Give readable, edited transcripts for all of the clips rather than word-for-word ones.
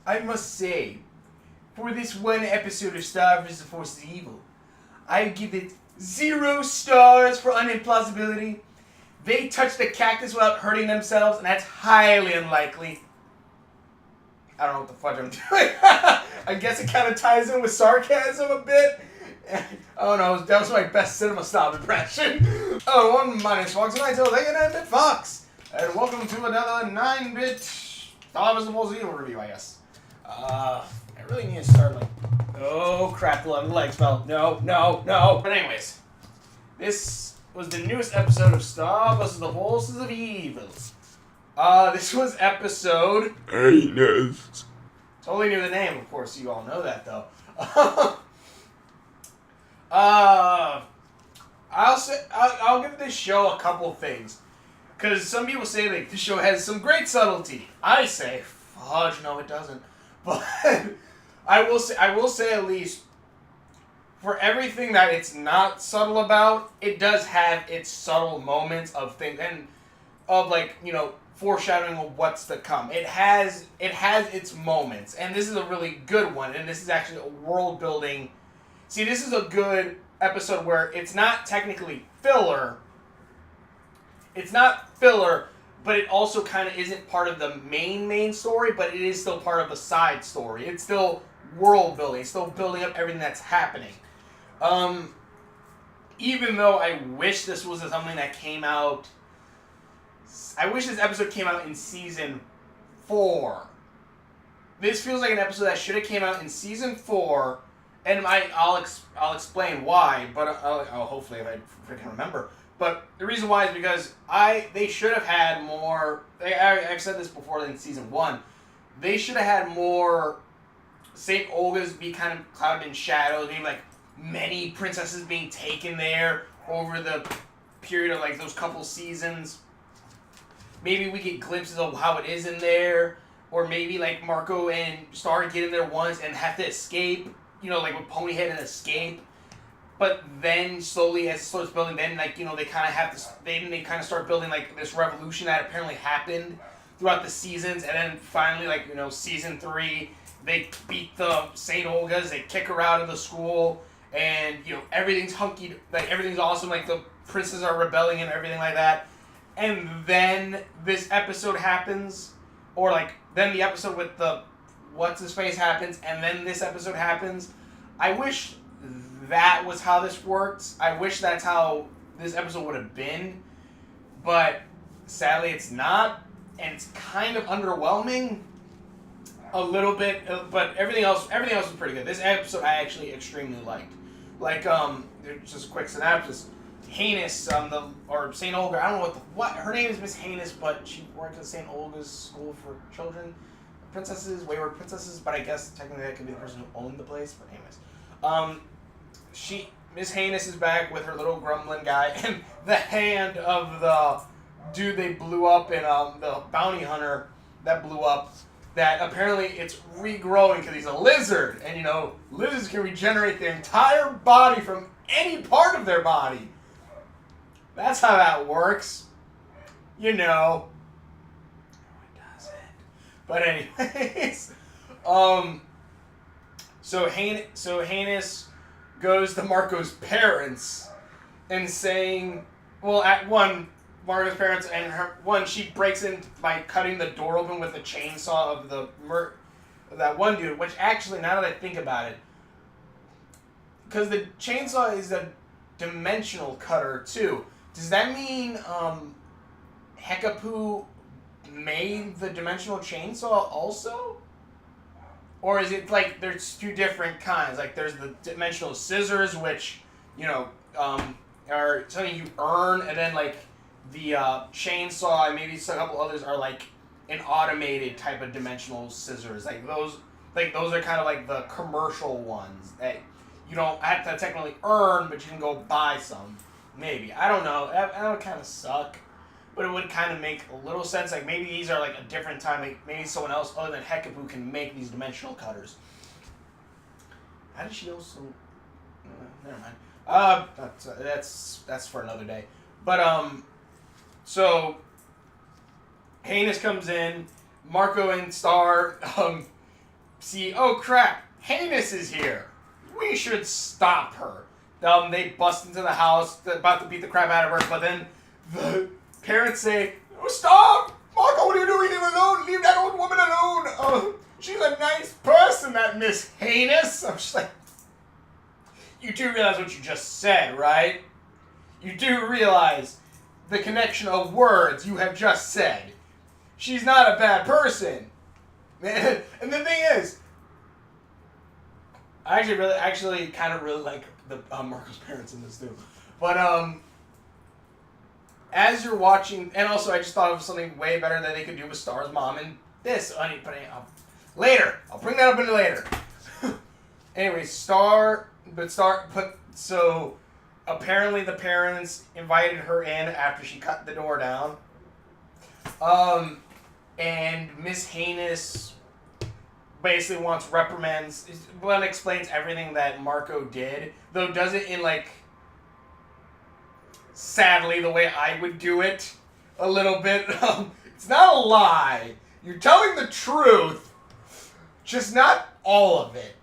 I must say, for this one episode of Star vs. the Forces of Evil, I give it 0 stars for unimplausibility. They touched the cactus without hurting themselves, and that's highly unlikely. I don't know what the fudge I'm doing. I guess it kind of ties in with sarcasm a bit. Oh no, that was my best cinema snob impression. Oh, 1 minus Fox and I tell they can 9-bit Fox. And welcome to another 9-bit Star vs. the Forces of Evil review, I guess. I really need to start like... Oh crap, the leg spell. No. But anyways, this was the newest episode of Star vs. the Forces of Evil. This was episode... Heinous. Totally knew the name, of course, you all know that though. I'll give this show a couple things. Because some people say like this show has some great subtlety. I say, fudge, no it doesn't. But I will say at least for everything that it's not subtle about, it does have its subtle moments of things and of like, you know, foreshadowing of what's to come. It has its moments, and this is a really good one, and this is actually a world building. See, this is a good episode where it's not technically filler. It's not filler, but it also kind of isn't part of the main story, but it is still part of the side story. It's still world building. It's still building up everything that's happening. Even though I wish this was something that came out... I wish this episode came out in season 4. This feels like an episode that should have came out in season 4, and I'll explain why, but I'll hopefully if I freaking remember. But the reason why is because they should have had more... I've said this before in season 1. They should have had more St. Olga's be kind of clouded in shadows, maybe like many princesses being taken there over the period of like those couple seasons. Maybe we get glimpses of how it is in there, or maybe like Marco and Star get in there once and have to escape, you know, like with Ponyhead and escape. But then slowly as it starts building, then like, you know, they kind of have to, they kind of start building like this revolution that apparently happened throughout the seasons, and then finally like, you know, season 3, they beat the St. Olga's, they kick her out of the school, and you know, everything's hunky, like everything's awesome, like the princes are rebelling and everything like that. And then this episode happens, or like, then the episode with the what's-his-face happens, and then this episode happens. I wish that was how this worked. I wish that's how this episode would have been, but sadly it's not, and it's kind of underwhelming a little bit, but everything else was pretty good. This episode I actually extremely liked. Like, just a quick synopsis. Heinous, or St. Olga, I don't know what her name is Miss Heinous, but she works at St. Olga's School for Children, Princesses, Wayward Princesses, but I guess technically that could be the person who owned the place, but anyways. Miss Heinous is back with her little grumbling guy, and the hand of the dude they blew up in, the bounty hunter that blew up, that apparently it's regrowing because he's a lizard, and you know, lizards can regenerate their entire body from any part of their body. That's how that works. You know. No, it doesn't. But anyways. So Heinous goes to Marco's parents and saying, well, at one, Marco's parents and she breaks in by cutting the door open with a chainsaw of that one dude, which actually, now that I think about it, because the chainsaw is a dimensional cutter too. Does that mean Hekapoo made the dimensional chainsaw also? Or is it like there's 2 different kinds? Like there's the dimensional scissors, which, you know, are something you earn, and then like the chainsaw and maybe a couple others are like an automated type of dimensional scissors. Like those are kind of like the commercial ones that you don't have to technically earn, but you can go buy some. Maybe. I don't know. That would kind of suck. But it would kind of make a little sense. Like, maybe these are, like, a different time. Like, maybe someone else other than Hekapoo can make these dimensional cutters. How did she also... never mind. That's for another day. But, so... Heinous comes in. Marco and Star, see, oh crap, Heinous is here. We should stop her. They bust into the house, about to beat the crap out of her, but then the parents say, oh, stop! Marco, what are you doing? Leave her alone! Leave that old woman alone! She's a nice person, that Miss Heinous. I'm just like, you do realize what you just said, right? You do realize the connection of words you have just said. She's not a bad person. And the thing is, I actually kind of really like the Marco's parents in this too. But as you're watching, and also I just thought of something way better that they could do with Star's mom and this. Later, I'll bring that up in later. Anyway, so apparently the parents invited her in after she cut the door down. And Miss Heinous basically wants reprimands. Well, explains everything that Marco did, though does it in like, sadly, the way I would do it a little bit. It's not a lie. You're telling the truth, just not all of it.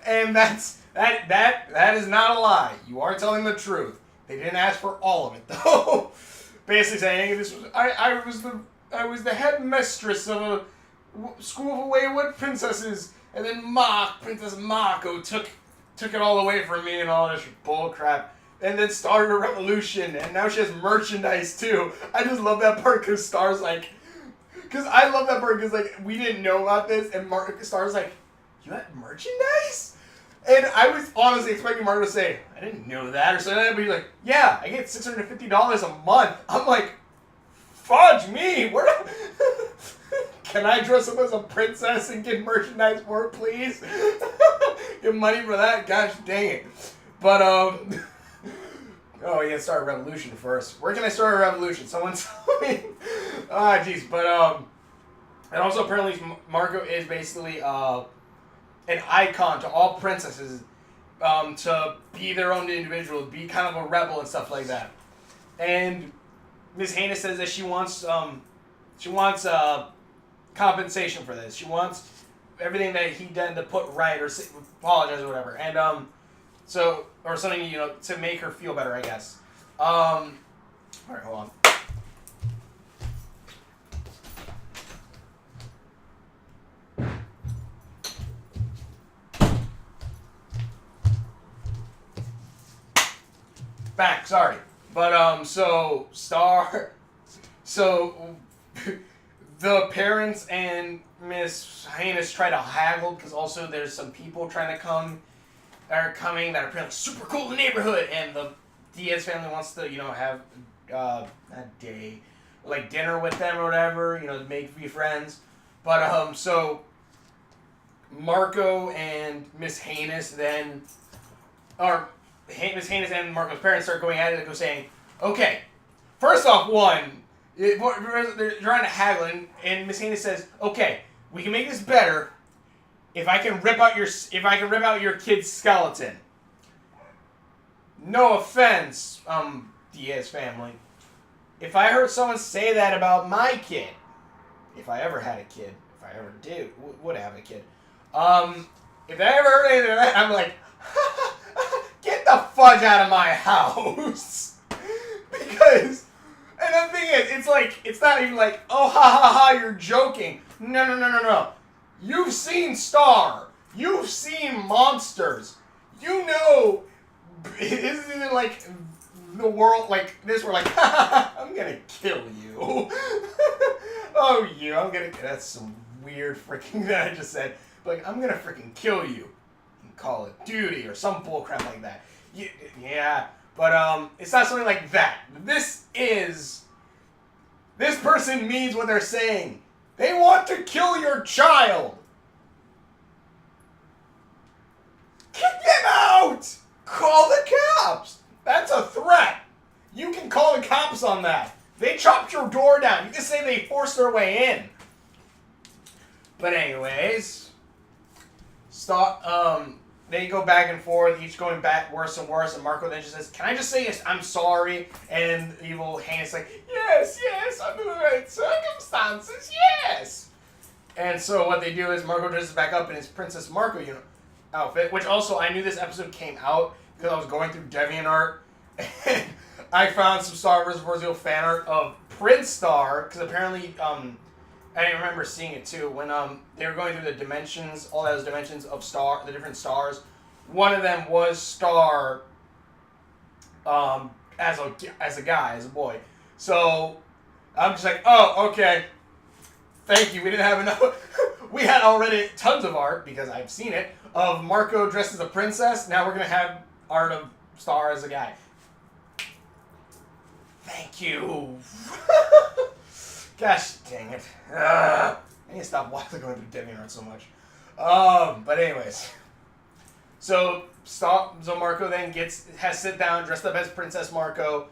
And that is not a lie. You are telling the truth. They didn't ask for all of it though. Basically saying I was the headmistress of a school of wayward princesses, and then Princess Marco took it all away from me and all this bull crap. And then started a revolution, and now she has merchandise too. I just love that part because Star's like, I love that part because like we didn't know about this, and Star's like, you had merchandise? And I was honestly expecting Marco to say, I didn't know that or something, but he's like, yeah, I get $650 a month. I'm like, fudge me, can I dress up as a princess and get merchandise for it, please? Get money for that? Gosh dang it. But oh, yeah, start a revolution first. Where can I start a revolution? Someone tell me. Ah, jeez. But, and also apparently Marco is basically, an icon to all princesses, to be their own individual, be kind of a rebel and stuff like that. And Miss Heinous says that she wants compensation for this. She wants everything that he did to put right or apologize or whatever. And, or something, to make her feel better, I guess. Alright, hold on. Back, sorry. But, so the parents and Miss Heinous try to haggle, because also there's some people trying to coming that are apparently super cool in the neighborhood, and the Diaz family wants to, have a day, like dinner with them or whatever, to be friends. But so Marco and Miss Heinous then, or Miss Heinous and Marco's parents start going at it and go saying, okay, first off, they're trying to haggle, and Miss Heinous says, okay, we can make this better if I can rip out your kid's skeleton. No offense, Diaz family. If I heard someone say that about my kid, if I ever had a kid, if I ever would have a kid, if I ever heard anything like that, I'm like, get the fudge out of my house. Because, and the thing is, it's not even like, oh, ha, ha, ha, you're joking. No. You've seen Star. You've seen monsters. Isn't it like the world, like this, we're like, I'm gonna kill you. That's some weird freaking that I just said. Like, I'm gonna freaking kill you. Call it Duty or some bullcrap like that. Yeah, but it's not something like that. This person means what they're saying. They want to kill your child. Kick them out. Call the cops. That's a threat. You can call the cops on that. They chopped your door down. You can say they forced their way in. But anyways, they go back and forth, each going back worse and worse, and Marco then just says, can I just say yes, I'm sorry? And evil Heinous like, yes, under the right circumstances, yes. And so what they do is Marco dresses back up in his Princess Marco outfit, which also I knew this episode came out because I was going through DeviantArt and I found some Star Wars Zero fan art of Prince Star, because apparently I didn't remember seeing it too when they were going through the dimensions, all those dimensions of the different stars. One of them was Star as a guy, as a boy. So I'm just like, oh, okay. Thank you. We didn't have enough. We had already tons of art, because I've seen it, of Marco dressed as a princess. Now we're going to have art of Star as a guy. Thank you. Gosh dang it. I need to stop going through DeviantArt so much. But anyways. So Marco then has sit down, dressed up as Princess Marco,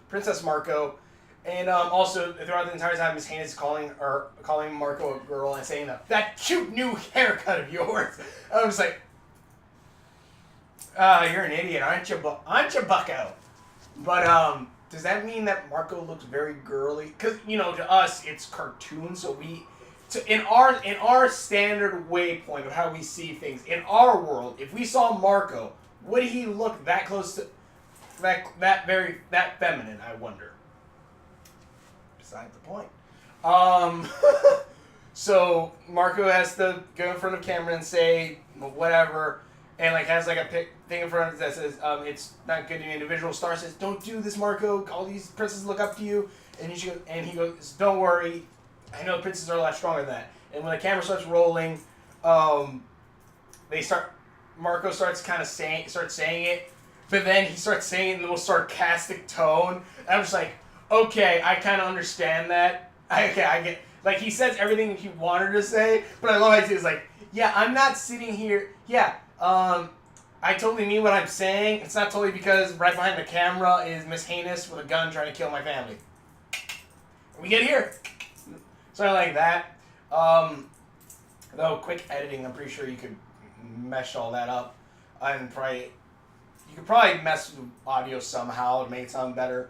and also throughout the entire time, Miss Heinous calling Marco a girl and saying that cute new haircut of yours. I was like, you're an idiot, aren't you, Bucko? But does that mean that Marco looks very girly? Because to us it's cartoon, so in our standard waypoint of how we see things in our world, if we saw Marco, would he look that close to that feminine? I wonder. Besides the point. So Marco has to go in front of camera and say whatever, and has a thing in front of it that says it's not good to be an individual. Star says, "Don't do this, Marco. All these princesses look up to you." And he goes, "Don't worry. I know princesses are a lot stronger than that." And when the camera starts rolling, Marco starts saying it, but then he starts saying it in the most sarcastic tone. And I'm just like, okay, I kind of understand that. I get, he says everything he wanted to say, but I love how he's like, yeah, I'm not sitting here, I totally mean what I'm saying. It's not totally because right behind the camera is Miss Heinous with a gun trying to kill my family. We get here. Something like that. Though quick editing, I'm pretty sure you could mesh all that up, and you could probably mess with audio somehow to make it sound better.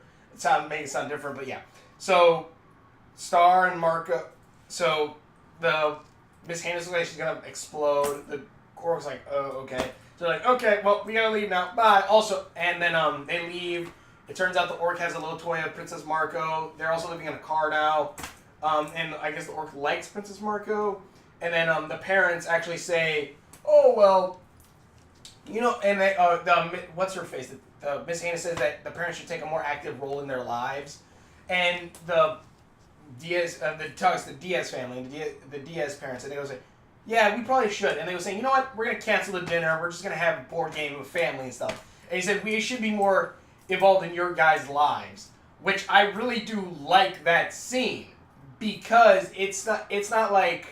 Make it sound different, but yeah. So Star and Marco. So the Miss Heinous looks like she's gonna explode. The Orc's like, oh, okay. So they're like, okay, well, we gotta leave now. Bye. Also, and then they leave. It turns out the Orc has a little toy of Princess Marco. They're also living in a car now. And I guess the Orc likes Princess Marco. And then the parents actually say, oh, well, and they, what's her face? Miss Hannah says that the parents should take a more active role in their lives. And the Diaz family, the Diaz parents, and they go say, yeah, we probably should. And they were saying, you know what, we're going to cancel the dinner. We're just going to have a board game with family and stuff. And he said, we should be more involved in your guys' lives. Which I really do like that scene. Because it's not like,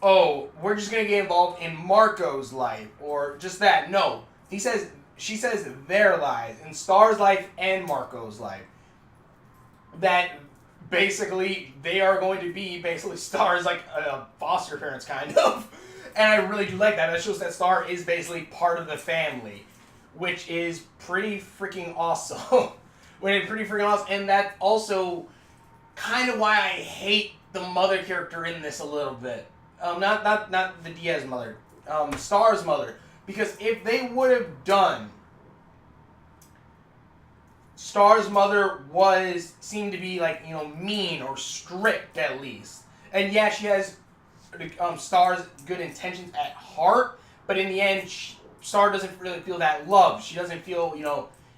oh, we're just going to get involved in Marco's life. Or just that. No. She says their lives. In Star's life and Marco's life. That basically they are going to be Star's foster parents kind of. And I really do like that. That shows that Star is basically part of the family. Which is pretty freaking awesome. And that's also kind of why I hate the mother character in this a little bit. Not the Diaz mother. Star's mother. Because if they would have done... Star's mother seemed to be mean or strict at least. And yeah, she has Star's good intentions at heart, but in the end, Star doesn't really feel that love. She doesn't feel,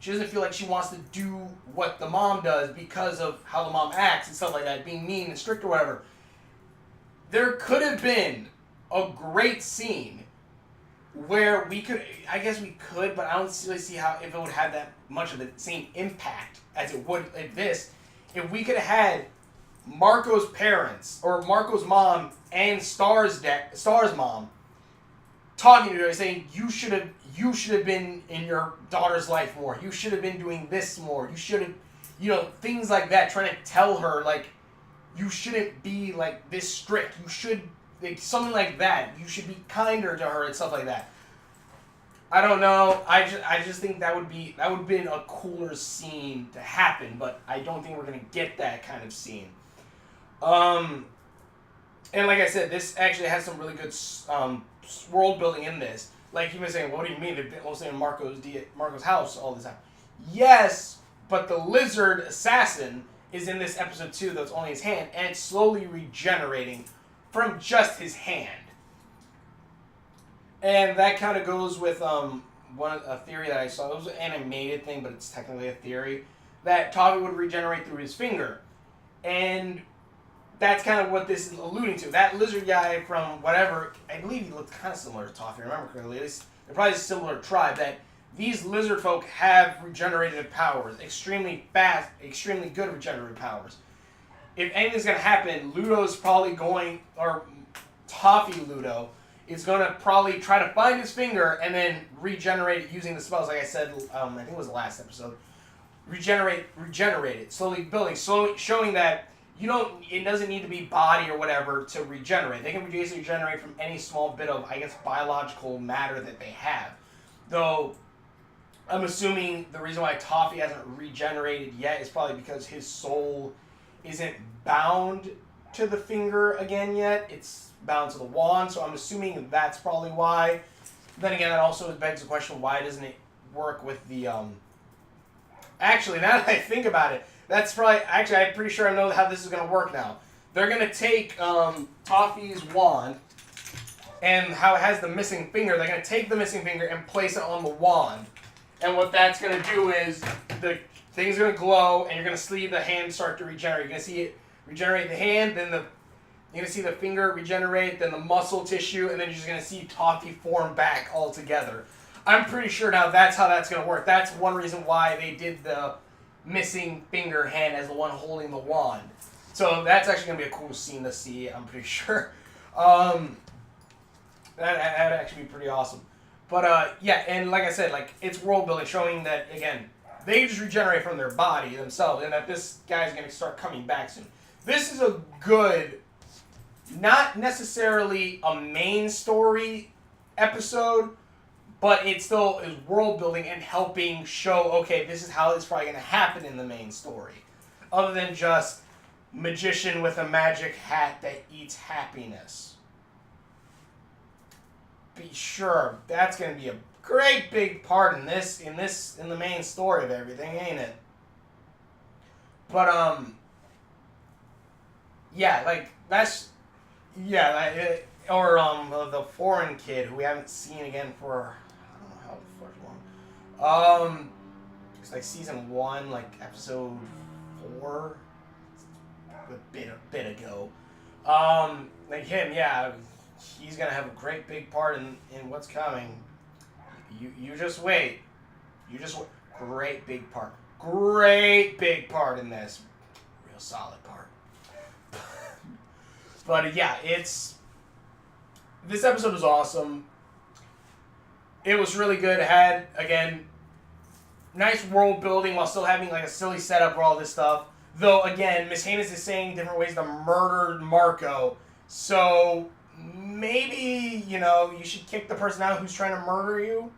she doesn't feel like she wants to do what the mom does because of how the mom acts and stuff like that, being mean and strict or whatever. There could have been a great scene where we could, I guess we could, but I don't really see how, if it would have that much of the same impact as it would in this. If we could have had Marco's parents, or Marco's mom and Star's mom, talking to her saying, you should have been in your daughter's life more. You should have been doing this more. You should have, things like that, trying to tell her, you shouldn't be, this strict. You should, something like that. You should be kinder to her and stuff like that. I don't know. I just think that would have been a cooler scene to happen, but I don't think we're going to get that kind of scene. And like I said, this actually has some really good world building in this. Like you were saying, what do you mean? They've been mostly in Marco's house all the time. Yes, but the lizard assassin is in this episode too. That's only his hand, and it's slowly regenerating from just his hand. And that kind of goes with a theory that I saw. It was an animated thing, but it's technically a theory that Toffee would regenerate through his finger, and that's kind of what this is alluding to. That lizard guy from whatever, I believe he looked kind of similar to Toffee. Remember correctly, at least they're probably a similar tribe. That these lizard folk have regenerative powers, extremely fast, extremely good regenerative powers. If anything's gonna happen, Ludo's probably going, or Toffee Ludo is gonna probably try to find his finger and then regenerate it using the spells. Like I said, I think it was the last episode. Regenerate it, slowly building, slowly showing that it doesn't need to be body or whatever to regenerate. They can basically regenerate from any small bit of, I guess, biological matter that they have. Though, I'm assuming the reason why Toffee hasn't regenerated yet is probably because his soul isn't bound to the finger again yet. It's bound to the wand, so I'm assuming that's probably why. Then again, that also begs the question, why doesn't it work with the, Actually, now that I think about it, that's probably... Actually, I'm pretty sure I know how this is going to work now. They're going to take Toffee's wand, and how it has the missing finger, they're going to take the missing finger and place it on the wand. And what that's going to do is the thing's going to glow, and you're going to see the hand start to regenerate. You're going to see it regenerate the hand, then you're going to see the finger regenerate, then the muscle tissue, and then you're just going to see Toffee form back all together. I'm pretty sure now that's how that's going to work. That's one reason why they did the missing finger hand as the one holding the wand. So that's actually going to be a cool scene to see, I'm pretty sure. That'd actually be pretty awesome. But, yeah, and like I said, like, it's world building, showing that, again, they just regenerate from their body themselves, and that this guy's going to start coming back soon. This is a good, not necessarily a main story episode, but it still is world building and helping show, okay, this is how it's probably going to happen in the main story. Other than just magician with a magic hat that eats happiness. Be sure, that's going to be a great big part in the main story of everything, ain't it? But, yeah, like, that's, yeah, like, or, the foreign kid who we haven't seen again for, I don't know how the fuck long. It's like season 1, like episode 4, a bit ago. Like him, yeah, he's gonna have a great big part in what's coming. You just wait. Great big part. Great big part in this. Real solid part. But yeah, this episode was awesome. It was really good. It had, again, nice world building while still having like a silly setup for all this stuff. Though, again, Miss Heinous is saying different ways to murder Marco. So, maybe, you should kick the person out who's trying to murder you.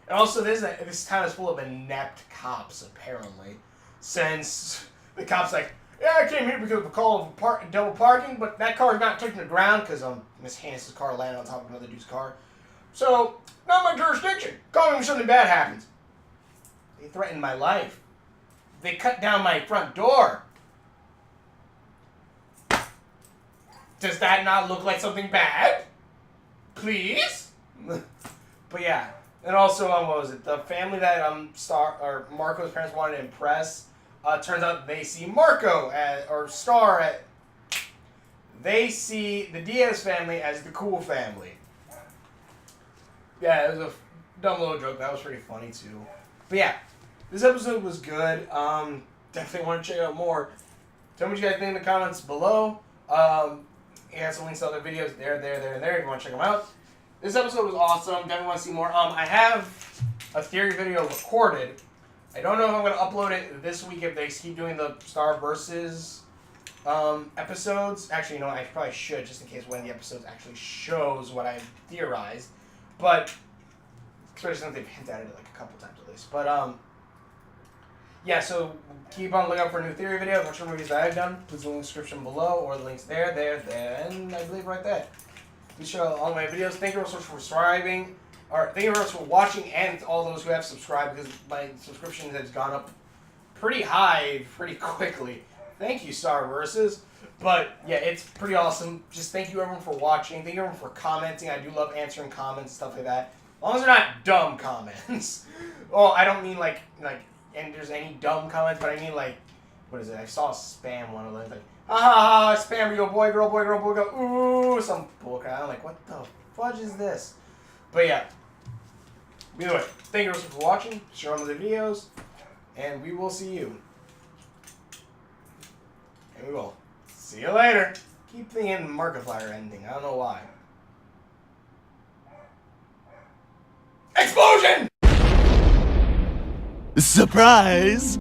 And also, this town is full of inept cops, apparently. Since the cop's like, yeah, I came here because of a call of double parking, but that car's not taken to the ground because Miss Heinous' car landed on top of another dude's car. So, not my jurisdiction. Call me when something bad happens. They threatened my life. They cut down my front door. Does that not look like something bad? Please? But yeah. And also, what was it? The family that Marco's parents wanted to impress, turns out they see Marco they see the Diaz family as the cool family. Yeah, it was a dumb little joke. That was pretty funny too. But yeah, this episode was good. Definitely want to check out more. Tell me what you guys think in the comments below. You have some links to other videos there, and there if you want to check them out. This episode was awesome. Definitely want to see more. I have a theory video recorded. I don't know if I'm going to upload it this week if they keep doing the Star Versus episodes. Actually, I probably should, just in case one of the episodes actually shows what I theorized. But, especially since they've hinted at it like a couple times at least. But, yeah, so keep on looking out for new theory videos, which movies that I've done. Please in the description below, or the links there, and I believe right there. Please show all my videos. Thank you so much for subscribing. Or thank you very much for watching, and all those who have subscribed, because my subscription has gone up pretty high pretty quickly. Thank you, Starverses. But yeah, it's pretty awesome. Just thank you everyone for watching. Thank you everyone for commenting. I do love answering comments, stuff like that. As long as they're not dumb comments. Well, I don't mean like and there's any dumb comments, but I mean like, what is it? I saw a spam one of them, like, ha ha ha, spam, you boy, girl, ooh, some bullcrap. I'm like, what the fudge is this? But yeah. Either way, thank you so much for watching. Share all the videos, and we will see you. And we will see you later. Keep thinking Markiplier ending. I don't know why. Explosion! Surprise!